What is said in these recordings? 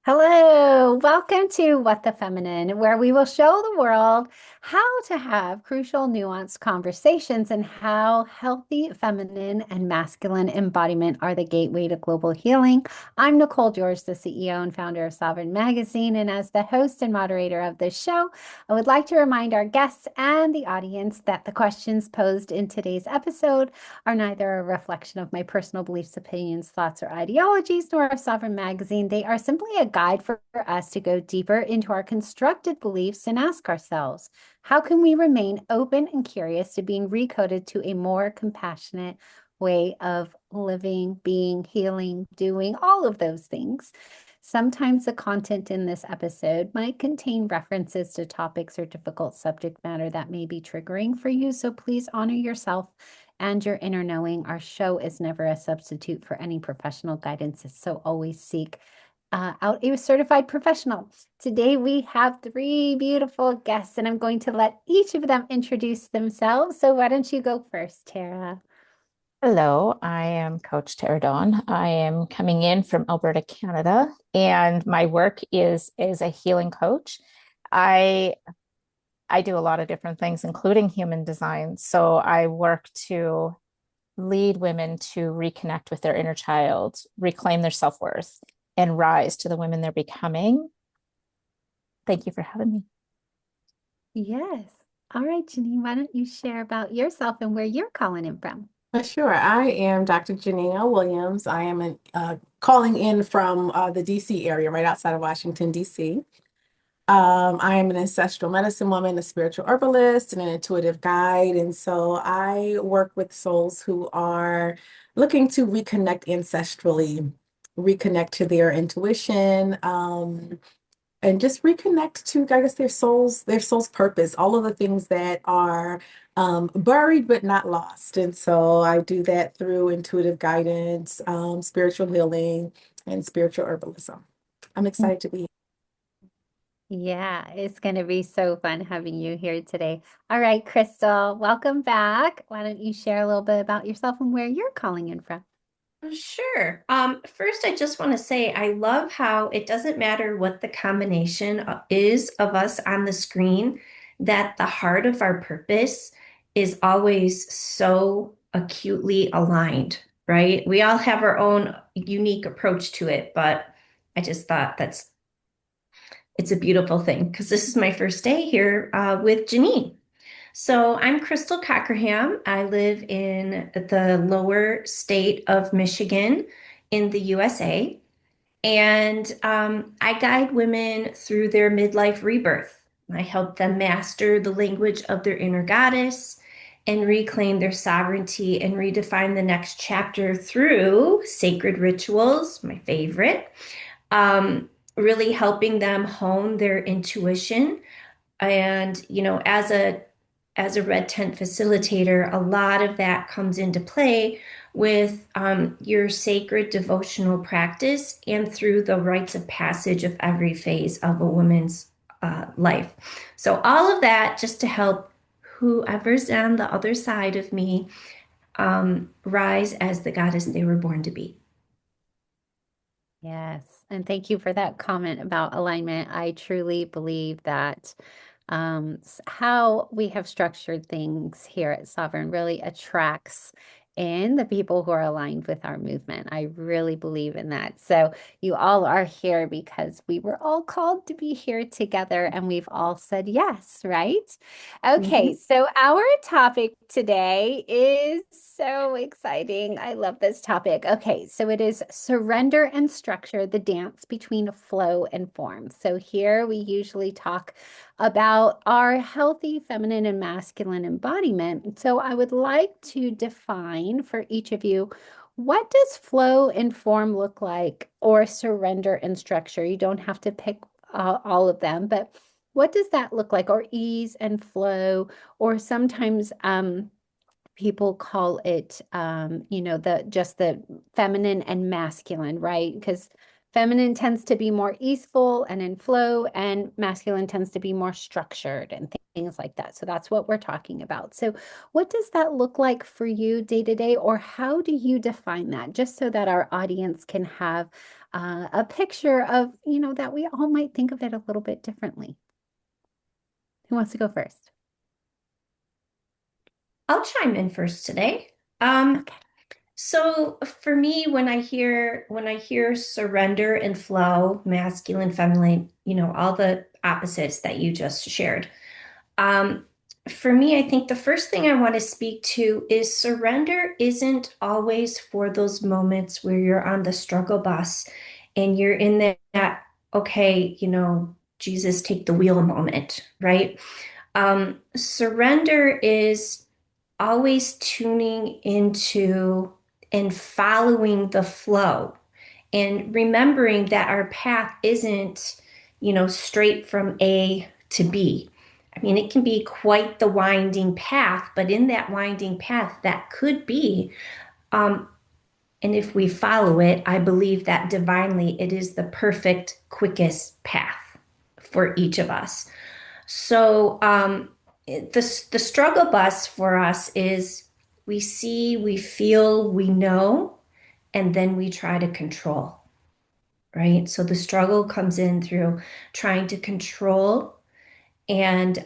Hello, welcome to What the Feminine, where we will show the world how to have crucial, nuanced conversations and how healthy feminine and masculine embodiment are the gateway to global healing. I'm Nicole George, the CEO and founder of Sovereign Magazine, and as the host and moderator of this show, I would like to remind our guests and the audience that the questions posed in today's episode are neither a reflection of my personal beliefs, opinions, thoughts, or ideologies, nor of Sovereign Magazine. They are simply a guide for us to go deeper into our constructed beliefs and ask ourselves, how can we remain open and curious to being recoded to a more compassionate way of living, being, healing, doing all of those things? Sometimes the content in this episode might contain references to topics or difficult subject matter that may be triggering for you, so please honor yourself and your inner knowing. Our show is never a substitute for any professional guidance, so always seek out a certified professional. Today we have three beautiful guests, and I'm going to let each of them introduce themselves. So why don't you go first, Tara? Hello, I am Coach Terra Dawn. I am coming in from Alberta, Canada, and my work is as a healing coach. I I do a lot of different things, including human design. So I work to lead women to reconnect with their inner child, reclaim their self-worth, and rise to the women they're becoming. Thank you for having me. Yes. All right, Jeanine, why don't you share about yourself and where you're calling in from? Sure. I am Dr. Jeanine L. I am calling in from the DC area, right outside of Washington, DC. I am an ancestral medicine woman, a spiritual herbalist, and an intuitive guide. And so I work with souls who are looking to reconnect ancestrally, reconnect to their intuition, and just reconnect to, I guess, their soul's purpose, all of the things that are buried but not lost. And so I do that through intuitive guidance, spiritual healing, and spiritual herbalism. I'm excited to be here. Yeah, it's going to be so fun having you here today. All right, Crystal, welcome back. Why don't you share a little bit about yourself and where you're calling in from? Sure. First, I just want to say I love how it doesn't matter what the combination is of us on the screen, that the heart of our purpose is always so acutely aligned, right? We all have our own unique approach to it, but I just thought it's a beautiful thing because this is my first day here with Jeanine. So I'm Crystal Cockerham. I live in the lower state of Michigan in the USA. And I guide women through their midlife rebirth. I help them master the language of their inner goddess and reclaim their sovereignty and redefine the next chapter through sacred rituals, my favorite, really helping them hone their intuition. And, as a red tent facilitator, a lot of that comes into play with your sacred devotional practice and through the rites of passage of every phase of a woman's life. So, all of that just to help whoever's on the other side of me rise as the goddess they were born to be. Yes, and thank you for that comment about alignment. I truly believe that how we have structured things here at Sovereign really attracts in the people who are aligned with our movement. I really believe in that. So you all are here because we were all called to be here together and we've all said yes, right? Okay, Mhm. so our topic today is so exciting. I love this topic. Okay, so it is surrender and structure, the dance between flow and form. So here we usually talk about our healthy feminine and masculine embodiment. So I would like to define for each of you, what does flow and form look like, or surrender and structure? You don't have to pick all of them, but what does that look like? Or ease and flow, or sometimes people call it the just the feminine and masculine, right? Because Feminine tends to be more easeful and in flow, and masculine tends to be more structured and things like that. So that's what we're talking about. So what does that look like for you day to day, or how do you define that? Just so that our audience can have a picture of, that we all might think of it a little bit differently. Who wants to go first? I'll chime in first today. Okay. So for me, when I hear surrender and flow, masculine, feminine, all the opposites that you just shared. Um, for me, I think the first thing I want to speak to is surrender isn't always for those moments where you're on the struggle bus and you're in that, okay, Jesus, take the wheel moment, right? Surrender is always tuning into and following the flow and remembering that our path isn't, straight from A to B. I mean, it can be quite the winding path, but in that winding path, that could be, um, and if we follow it, I believe that divinely it is the perfect, quickest path for each of us. So the struggle bus for us is we see, we feel, we know, and then we try to control, right? So the struggle comes in through trying to control and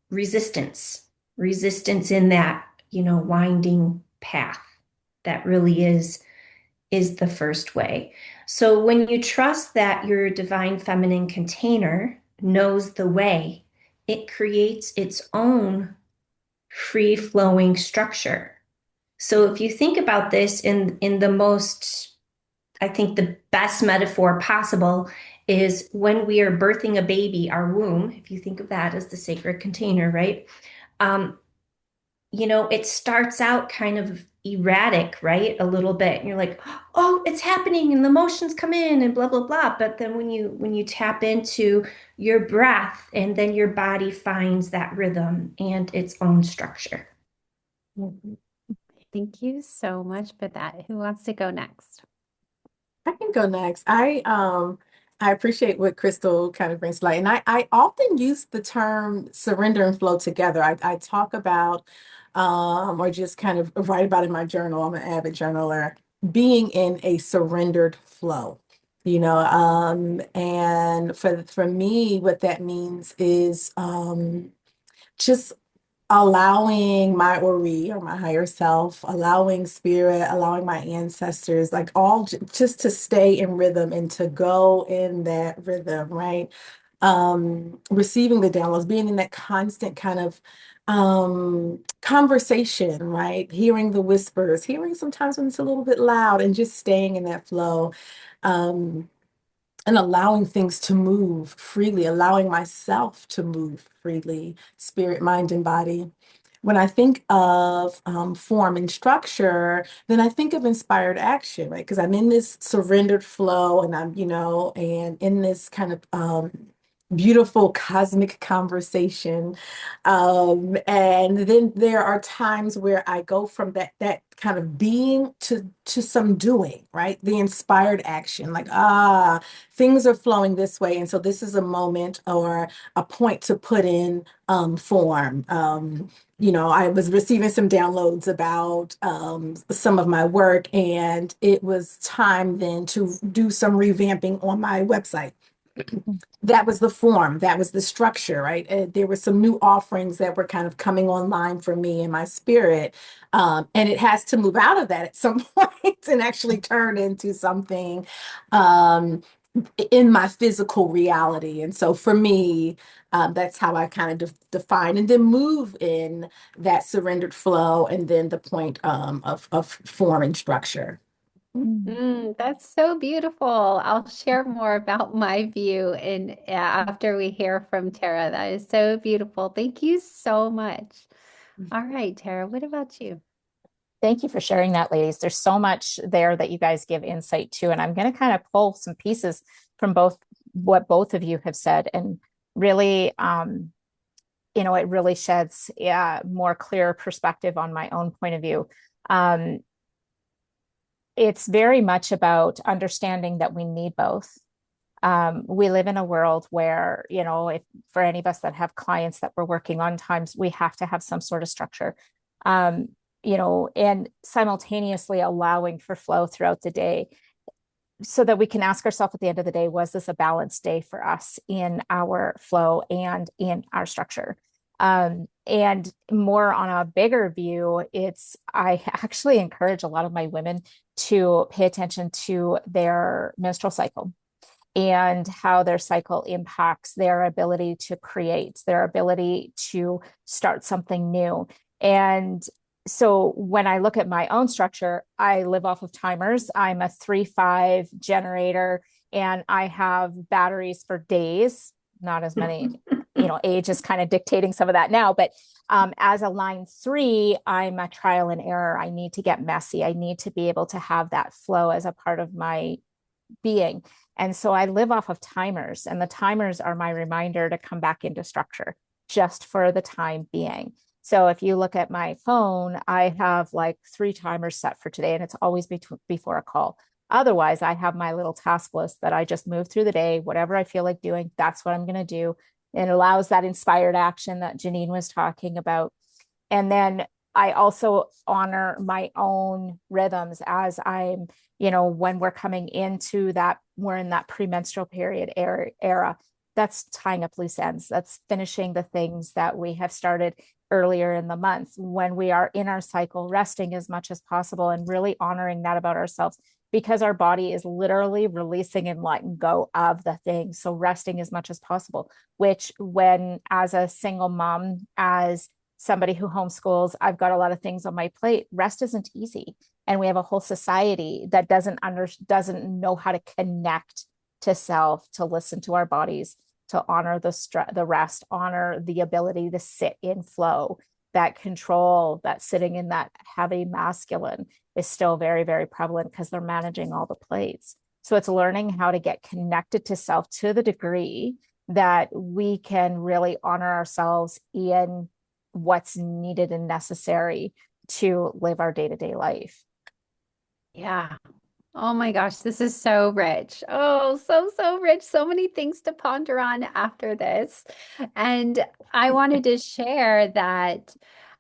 resistance in that, winding path that really is the first way. So when you trust that your divine feminine container knows the way, it creates its own free flowing structure. So if you think about this in the most, I think the best metaphor possible is when we are birthing a baby, our womb, if you think of that as the sacred container, right? Um, it starts out kind of erratic, right? A little bit. And you're like, oh, it's happening, and the emotions come in and blah, blah, blah. But then when you tap into your breath, and then your body finds that rhythm and its own structure. Mhm. Thank you so much for that. Who wants to go next? I can go next. I appreciate what Crystal kind of brings to light. And I often use the term surrender and flow together. I talk about or just kind of write about in my journal. I'm an avid journaler, being in a surrendered flow. And for me, what that means is just allowing my Ori or my higher self, allowing spirit, allowing my ancestors, like all just to stay in rhythm and to go in that rhythm, right? Receiving the downloads, being in that constant kind of conversation, right? Hearing the whispers, hearing sometimes when it's a little bit loud, and just staying in that flow. Um, and allowing things to move freely, allowing myself to move freely, spirit, mind, and body. When I think of form and structure, then I think of inspired action, right? Because I'm in this surrendered flow, and and in this kind of beautiful cosmic conversation. And then there are times where I go from that kind of being to some doing, right? The inspired action, like, things are flowing this way. And so this is a moment or a point to put in form. I was receiving some downloads about some of my work, and it was time then to do some revamping on my website. That was the form, that was the structure, right? There were some new offerings that were kind of coming online for me in my spirit. And it has to move out of that at some point and actually turn into something um, in my physical reality. And so for me, that's how I kind of define and then move in that surrendered flow, and then the point of form and structure. That's so beautiful. I'll share more about my view after we hear from Tara. That is so beautiful. Thank you so much. All right, Tara, what about you? Thank you for sharing that, ladies. There's so much there that you guys give insight to, and I'm going to kind of pull some pieces from what both of you have said, and really, it really sheds a more clear perspective on my own point of view. it's very much about understanding that we need both. We live in a world where, if for any of us that have clients that we're working on, times we have to have some sort of structure, and simultaneously allowing for flow throughout the day so that we can ask ourselves at the end of the day, was this a balanced day for us in our flow and in our structure? And more on a bigger view, I actually encourage a lot of my women to pay attention to their menstrual cycle and how their cycle impacts their ability to create, their ability to start something new. And so when I look at my own structure, I live off of timers. I'm a 3-5 generator, and I have batteries for days, not as many. Age is kind of dictating some of that now, but as a line 3, I'm a trial and error. I need to get messy. I need to be able to have that flow as a part of my being. And so I live off of timers, and the timers are my reminder to come back into structure just for the time being. So if you look at my phone, I have like 3 timers set for today, and it's always before a call. Otherwise, I have my little task list that I just move through the day. Whatever I feel like doing, that's what I'm going to do. It allows that inspired action that Jeanine was talking about. And then I also honor my own rhythms as when we're coming into that, we're in that premenstrual period era. That's tying up loose ends. That's finishing the things that we have started earlier in the month. When we are in our cycle, resting as much as possible and really honoring that about ourselves, because our body is literally releasing and letting go of the thing. So resting as much as possible, which when as a single mom, as somebody who homeschools, I've got a lot of things on my plate. Rest isn't easy. And we have a whole society that doesn't know how to connect to self, to listen to our bodies, to honor the rest, honor the ability to sit in flow. That control, that sitting in that heavy masculine is still very, very prevalent because they're managing all the plates. So it's learning how to get connected to self to the degree that we can really honor ourselves in what's needed and necessary to live our day-to-day life. Yeah. Oh my gosh, this is so rich. Oh, so rich. So many things to ponder on after this. And I wanted to share that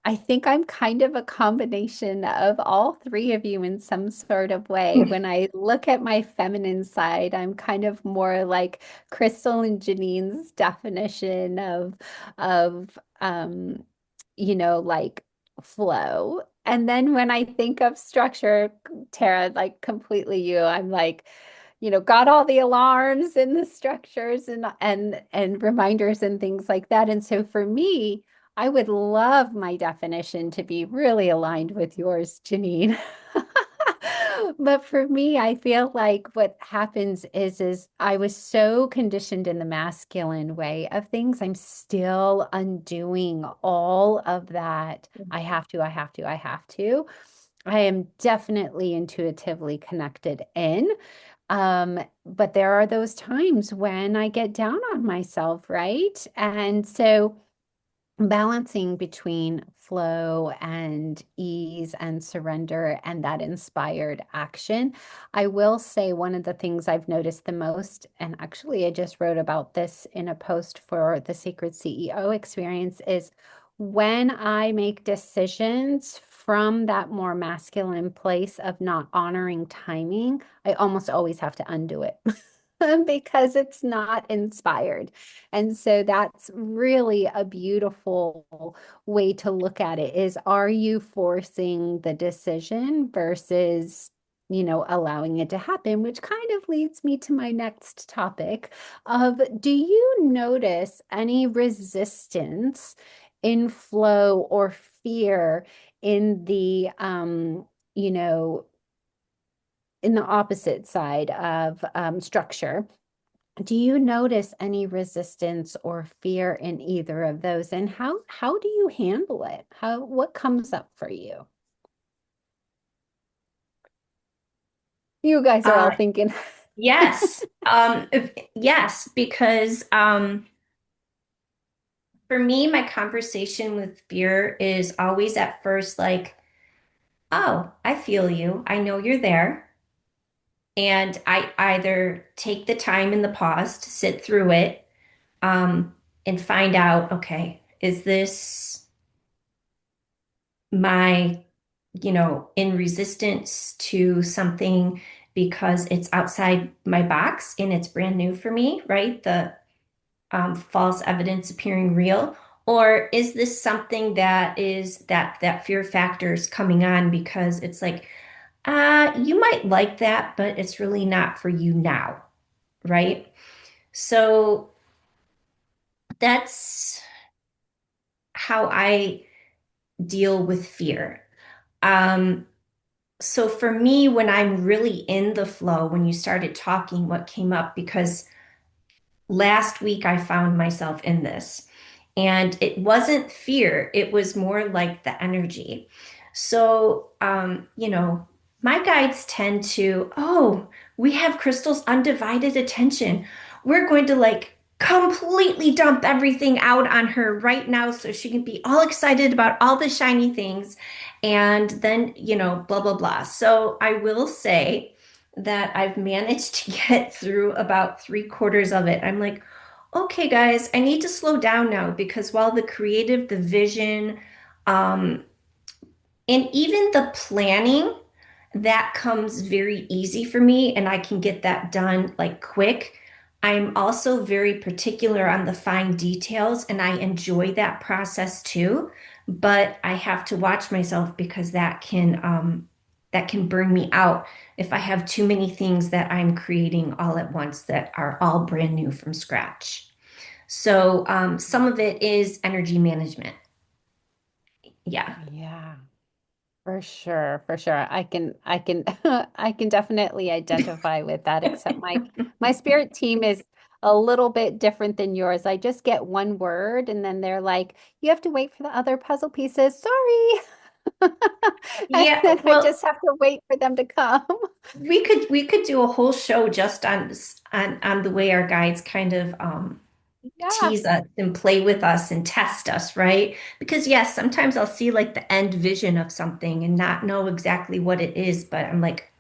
I think I'm kind of a combination of all 3 of you in some sort of way. When I look at my feminine side, I'm kind of more like Crystal and Jeanine's definition of like flow. And then when I think of structure, Terra, like completely you, I'm like, got all the alarms and the structures and reminders and things like that. And so for me, I would love my definition to be really aligned with yours, Jeanine. But for me, I feel like what happens is I was so conditioned in the masculine way of things. I'm still undoing all of that. I have to, I have to, I have to. I am definitely intuitively connected in. But there are those times when I get down on myself, right? And so balancing between flow and ease and surrender and that inspired action. I will say one of the things I've noticed the most, and actually I just wrote about this in a post for the Sacred CEO experience, is when I make decisions from that more masculine place of not honoring timing, I almost always have to undo it. Because it's not inspired. And so that's really a beautiful way to look at it is, are you forcing the decision versus, allowing it to happen, which kind of leads me to my next topic of, do you notice any resistance in flow or fear in the, in the opposite side of structure? Do you notice any resistance or fear in either of those? And how do you handle it? What comes up for you? You guys are all Uh, thinking. yes. Yes, because for me, my conversation with fear is always at first like, oh, I feel you. I know you're there. And I either take the time in the pause to sit through it, um, and find out, okay, is this my, in resistance to something because it's outside my box and it's brand new for me, right? The false evidence appearing real. Or is this something that is that fear factor is coming on because it's like, you might like that, but it's really not for you now, right? So that's how I deal with fear. Um, so for me, when I'm really in the flow, when you started talking, what came up, because last week I found myself in this. And it wasn't fear, it was more like the energy. So, my guides tend to, oh, we have Crystal's undivided attention. We're going to like completely dump everything out on her right now so she can be all excited about all the shiny things. And then, blah, blah, blah. So I will say that I've managed to get through about three-quarters of it. I'm like, okay, guys, I need to slow down now because while the creative, the vision, um, and even the planning, that comes very easy for me and I can get that done like quick. I'm also very particular on the fine details and I enjoy that process too, but I have to watch myself because that can burn me out if I have too many things that I'm creating all at once that are all brand new from scratch. So some of it is energy management. Yeah. Yeah, for sure, for sure. I can I can definitely identify with that, except my spirit team is a little bit different than yours. I just get one word and then they're like, you have to wait for the other puzzle pieces. Sorry. And Yeah, then I well, just have to wait for them to come. we could do a whole show just on the way our guides kind of Yeah. tease us and play with us and test us, right? Because yes, sometimes I'll see like the end vision of something and not know exactly what it is, but I'm like,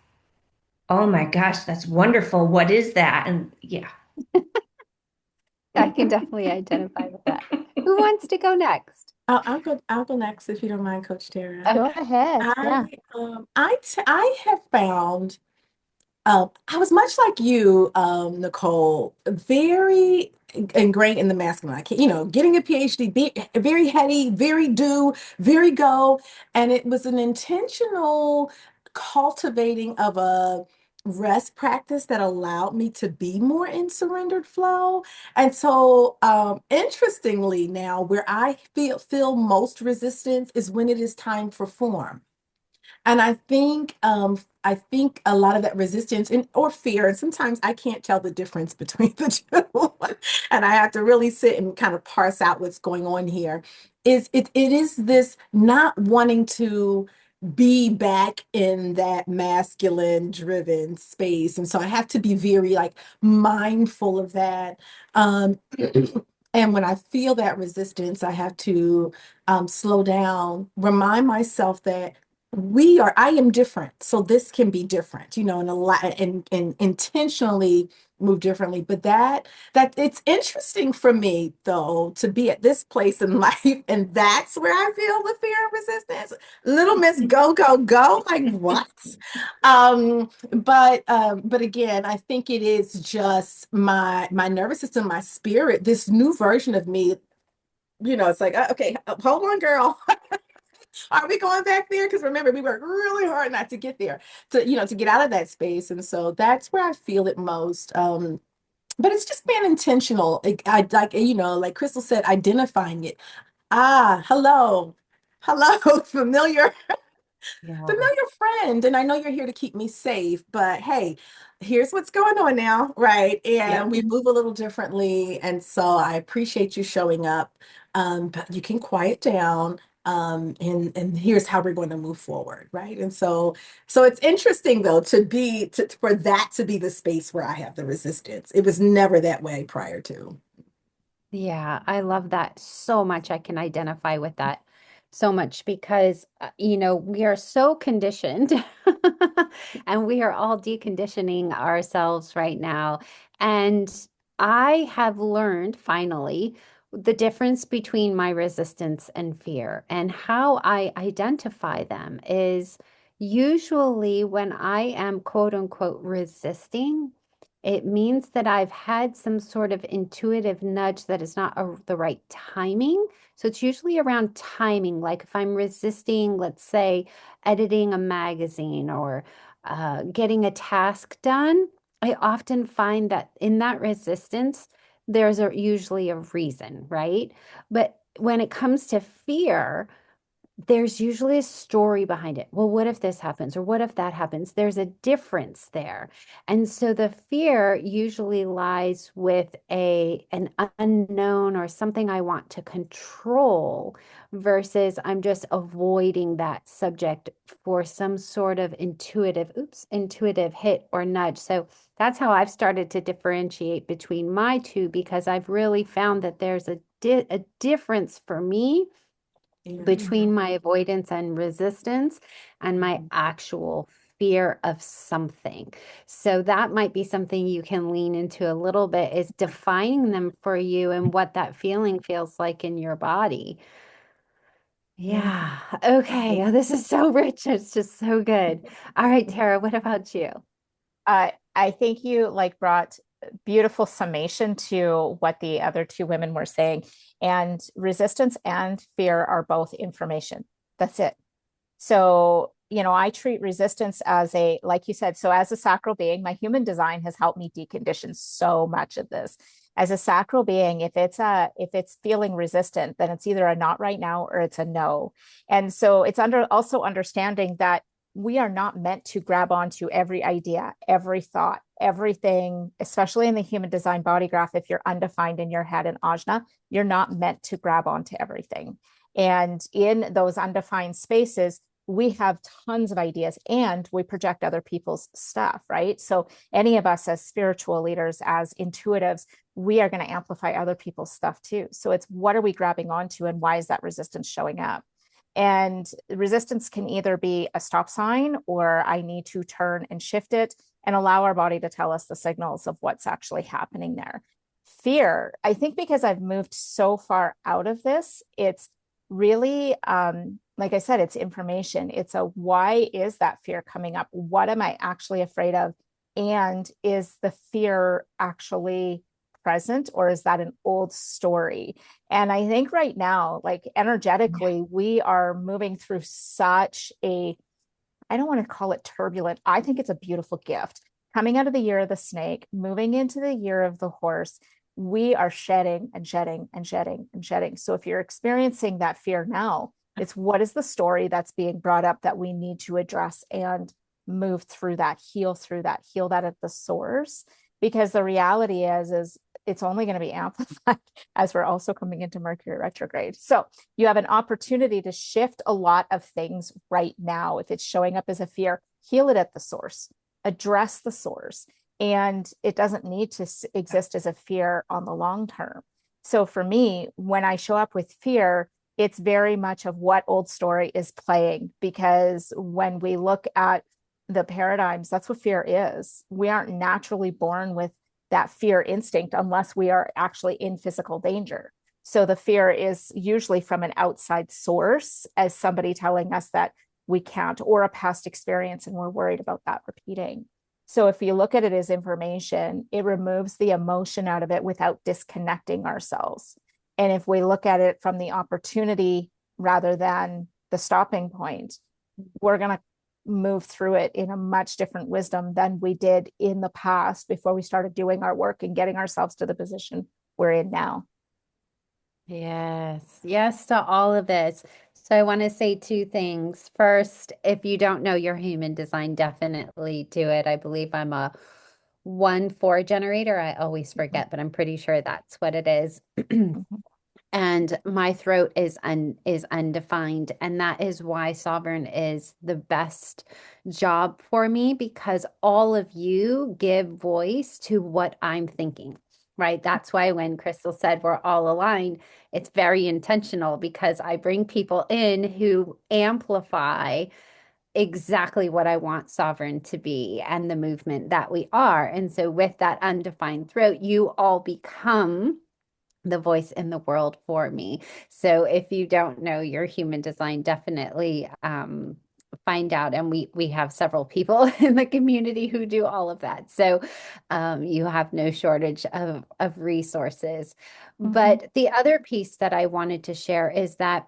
oh my gosh, that's wonderful. What is that? And yeah. I can definitely identify with that. Who wants to go next? I'll go next if you don't mind, Coach Tara. Go Okay. ahead. Yeah. I have found I was much like you, Nicole, very ingrained in the masculine. I can't, getting a PhD, very heady, very do, very go. And it was an intentional cultivating of a rest practice that allowed me to be more in surrendered flow. And so, interestingly, now where I feel most resistance is when it is time for form. And I think a lot of that resistance and or fear, and sometimes I can't tell the difference between the two, and I have to really sit and kind of parse out what's going on here. It is this not wanting to be back in that masculine driven space. And so I have to be very like mindful of that. Um, and when I feel that resistance, I have to slow down, remind myself that I am different, so this can be different, and a lot and intentionally move differently. But that it's interesting for me though to be at this place in life, and that's where I feel the fear of resistance. Little Miss Go Go Go, like what? But again, I think it is just my nervous system, my spirit, this new version of me. It's like, okay, hold on, girl. Are we going back there? Because remember, we worked really hard not to get there, to get out of that space. And so that's where I feel it most. But it's just being intentional. I like, like Crystal said, identifying it. Hello. Hello, Yeah. familiar friend. And I know you're here to keep me safe, but hey, here's what's going on now, right? And Yep. we move a little differently. And so I appreciate you showing up. But you can quiet down. And here's how we're going to move forward, right? And so it's interesting though for that to be the space where I have the resistance. It was never that way prior to. Yeah, I love that so much. I can identify with that so much because, we are so conditioned and we are all deconditioning ourselves right now. And I have learned finally the difference between my resistance and fear, and how I identify them is usually when I am quote unquote resisting. It means that I've had some sort of intuitive nudge that is not the right timing. So it's usually around timing. Like if I'm resisting, let's say, editing a magazine or getting a task done, I often find that in that resistance, usually a reason, right? But when it comes to fear, there's usually a story behind it. Well, what if this happens? Or what if that happens? There's a difference there. And so the fear usually lies with an unknown or something I want to control versus I'm just avoiding that subject for some sort of intuitive hit or nudge. So that's how I've started to differentiate between my two, because I've really found that there's a difference for me Yeah. between my avoidance and resistance and my actual fear of something. So that might be something you can lean into a little bit, is defining them for you and what that feeling feels like in your body. Yeah. Okay. Oh, this is so rich. It's just so good. All right, Tara, what about you? I think you like brought beautiful summation to what the other two women were saying. And resistance and fear are both information. That's it. So, I treat resistance as like you said, so as a sacral being, my human design has helped me decondition so much of this. As a sacral being, if it's feeling resistant, then it's either a not right now or it's a no. And so it's also understanding that we are not meant to grab onto every idea, every thought, everything, especially in the human design body graph. If you're undefined in your head and ajna, you're not meant to grab onto everything. And in those undefined spaces, we have tons of ideas and we project other people's stuff, right? So any of us as spiritual leaders, as intuitives, we are going to amplify other people's stuff too. So it's what are we grabbing onto and why is that resistance showing up? And resistance can either be a stop sign or I need to turn and shift it and allow our body to tell us the signals of what's actually happening there. Fear, I think because I've moved so far out of this, it's really, like I said, it's information. It's why is that fear coming up? What am I actually afraid of? And is the fear actually present or is that an old story? And I think right now, like energetically, we are moving through such I don't want to call it turbulent. I think it's a beautiful gift. Coming out of the year of the snake, moving into the year of the horse, we are shedding and shedding and shedding and shedding. So if you're experiencing that fear now, it's what is the story that's being brought up that we need to address and move through that, heal that at the source. Because the reality is it's only going to be amplified as we're also coming into Mercury retrograde. So you have an opportunity to shift a lot of things right now. If it's showing up as a fear, heal it at the source, address the source. And it doesn't need to exist as a fear on the long term. So for me, when I show up with fear, it's very much of what old story is playing. Because when we look at the paradigms, that's what fear is. We aren't naturally born with that fear instinct unless we are actually in physical danger. So the fear is usually from an outside source, as somebody telling us that we can't, or a past experience, and we're worried about that repeating. So if you look at it as information, it removes the emotion out of it without disconnecting ourselves. And if we look at it from the opportunity rather than the stopping point, we're going to move through it in a much different wisdom than we did in the past before we started doing our work and getting ourselves to the position we're in now. Yes, yes to all of this. So I want to say two things. First, if you don't know your human design, definitely do it. I believe I'm a 1-4 generator. I always forget, but I'm pretty sure that's what it is. And my throat is undefined, and that is why sovereign is the best job for me, because all of you give voice to what I'm thinking, right? That's why when Crystal said we're all aligned, it's very intentional because I bring people in who amplify exactly what I want sovereign to be and the movement that we are. And so with that undefined throat, you all become the voice in the world for me. So if you don't know your human design, definitely find out. And we have several people in the community who do all of that. So you have no shortage of resources. But the other piece that I wanted to share is that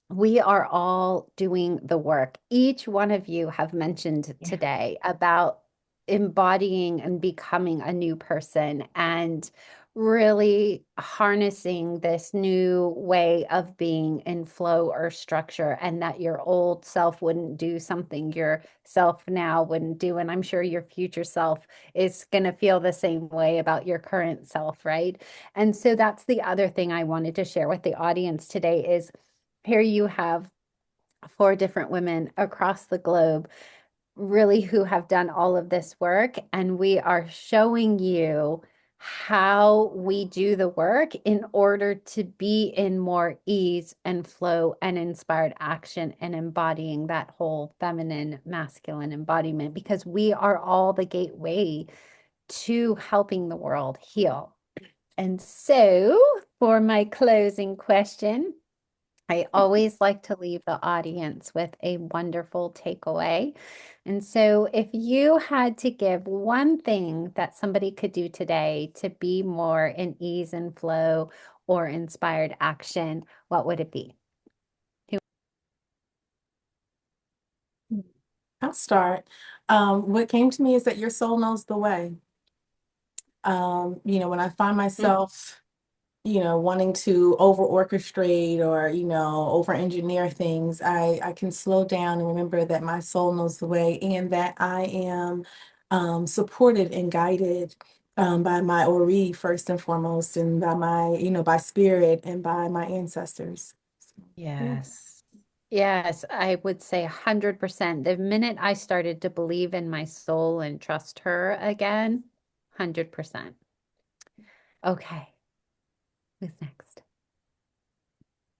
we are all doing the work. Each one of you have mentioned today about embodying and becoming a new person and really harnessing this new way of being in flow or structure, and that your old self wouldn't do something your self now wouldn't do. And I'm sure your future self is going to feel the same way about your current self, right? And so that's the other thing I wanted to share with the audience today is here you have 4 different women across the globe really who have done all of this work, and we are showing you how we do the work in order to be in more ease and flow and inspired action and embodying that whole feminine masculine embodiment, because we are all the gateway to helping the world heal. And so for my closing question, I always like to leave the audience with a wonderful takeaway. And so, if you had to give one thing that somebody could do today to be more in ease and flow or inspired action, what would it be? I'll start. What came to me is that your soul knows the way. When I find myself, wanting to over orchestrate or, over engineer things, I can slow down and remember that my soul knows the way and that I am supported and guided by my Ori first and foremost, and by my, by spirit and by my ancestors. Yeah. Yes. Yes, I would say 100%. The minute I started to believe in my soul and trust her again, 100%. Okay, who's next?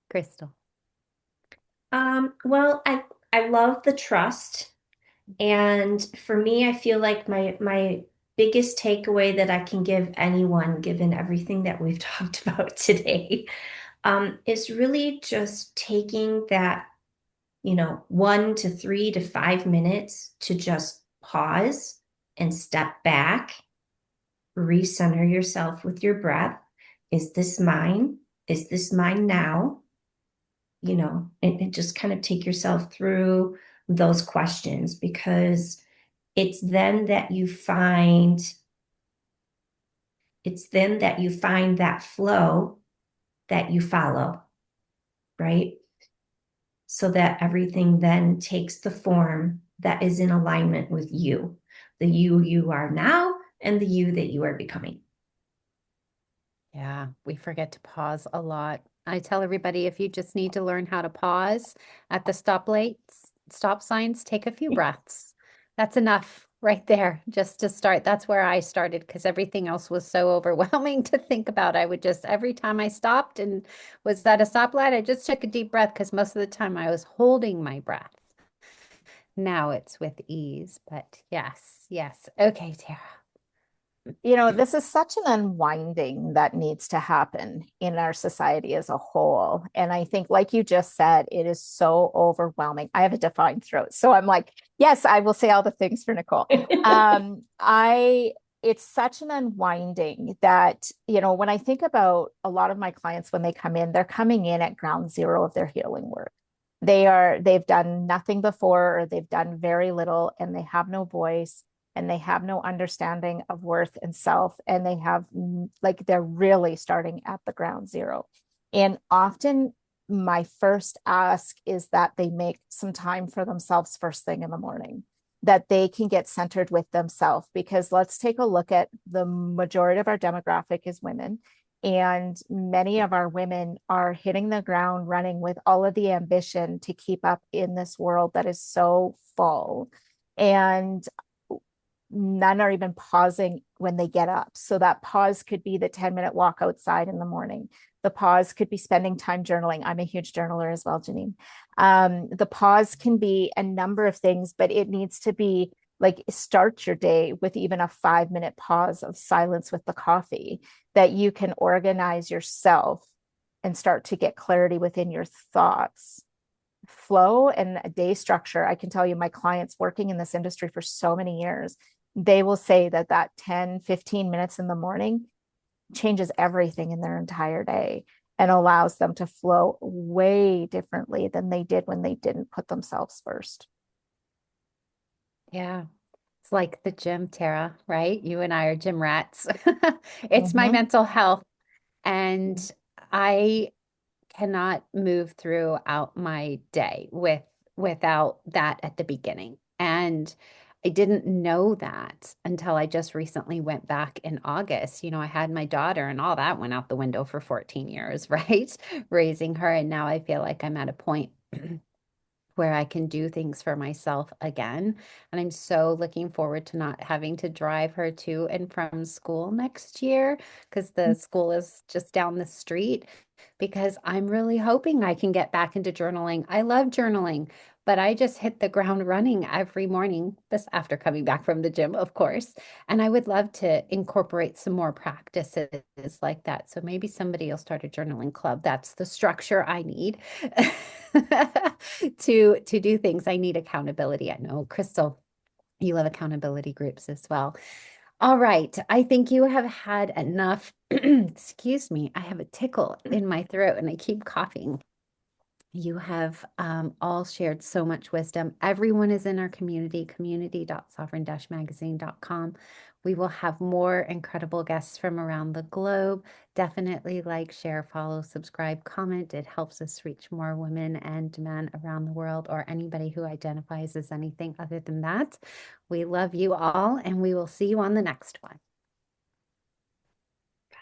Crystal. Well, I love the trust. And for me, I feel like my biggest takeaway that I can give anyone, given everything that we've talked about today, is really just taking that, 1 to 3 to 5 minutes to just pause and step back, recenter yourself with your breath. Is this mine? Is this mine now? And just kind of take yourself through those questions, because it's then that you find that flow that you follow, right? So that everything then takes the form that is in alignment with you, the you are now and the you that you are becoming. Yeah, we forget to pause a lot. I tell everybody if you just need to learn how to pause at the stoplights, stop signs, take a few breaths. That's enough right there just to start. That's where I started because everything else was so overwhelming to think about. I would just, every time I stopped and was at a stoplight, I just took a deep breath because most of the time I was holding my breath. Now it's with ease, but yes, yes. Okay, Tara. This is such an unwinding that needs to happen in our society as a whole. And I think, like you just said, it is so overwhelming. I have a defined throat. So I'm like, yes, I will say all the things for Nicole. It's such an unwinding that, when I think about a lot of my clients, when they come in, they're coming in at ground zero of their healing work. They've done nothing before, or they've done very little, and they have no voice, and they have no understanding of worth and self, and they're really starting at the ground zero. And often my first ask is that they make some time for themselves first thing in the morning, that they can get centered with themselves, because let's take a look at the majority of our demographic is women. And many of our women are hitting the ground running with all of the ambition to keep up in this world that is so full. And none are even pausing when they get up. So that pause could be the 10-minute walk outside in the morning. The pause could be spending time journaling. I'm a huge journaler as well, Jeanine. The pause can be a number of things, but it needs to be like start your day with even a 5-minute pause of silence with the coffee, that you can organize yourself and start to get clarity within your thoughts, flow, and a day structure. I can tell you, my clients working in this industry for so many years, they will say that that 10, 15 minutes in the morning changes everything in their entire day and allows them to flow way differently than they did when they didn't put themselves first. Yeah. It's like the gym, Tara, right? You and I are gym rats. It's my mental health. And I cannot move throughout my day without that at the beginning. And I didn't know that until I just recently went back in August. You know, I had my daughter and all that went out the window for 14 years, right? Raising her. And now I feel like I'm at a point where I can do things for myself again. And I'm so looking forward to not having to drive her to and from school next year because the school is just down the street. Because I'm really hoping I can get back into journaling. I love journaling, but I just hit the ground running every morning, this after coming back from the gym, of course. And I would love to incorporate some more practices like that. So maybe somebody will start a journaling club. That's the structure I need to do things. I need accountability. I know, Crystal, you love accountability groups as well. All right. I think you have had enough. Excuse me. I have a tickle in my throat and I keep coughing. You have all shared so much wisdom. Everyone is in our community, community.sovereign-magazine.com. We will have more incredible guests from around the globe. Definitely like, share, follow, subscribe, comment. It helps us reach more women and men around the world, or anybody who identifies as anything other than that. We love you all, and we will see you on the next one.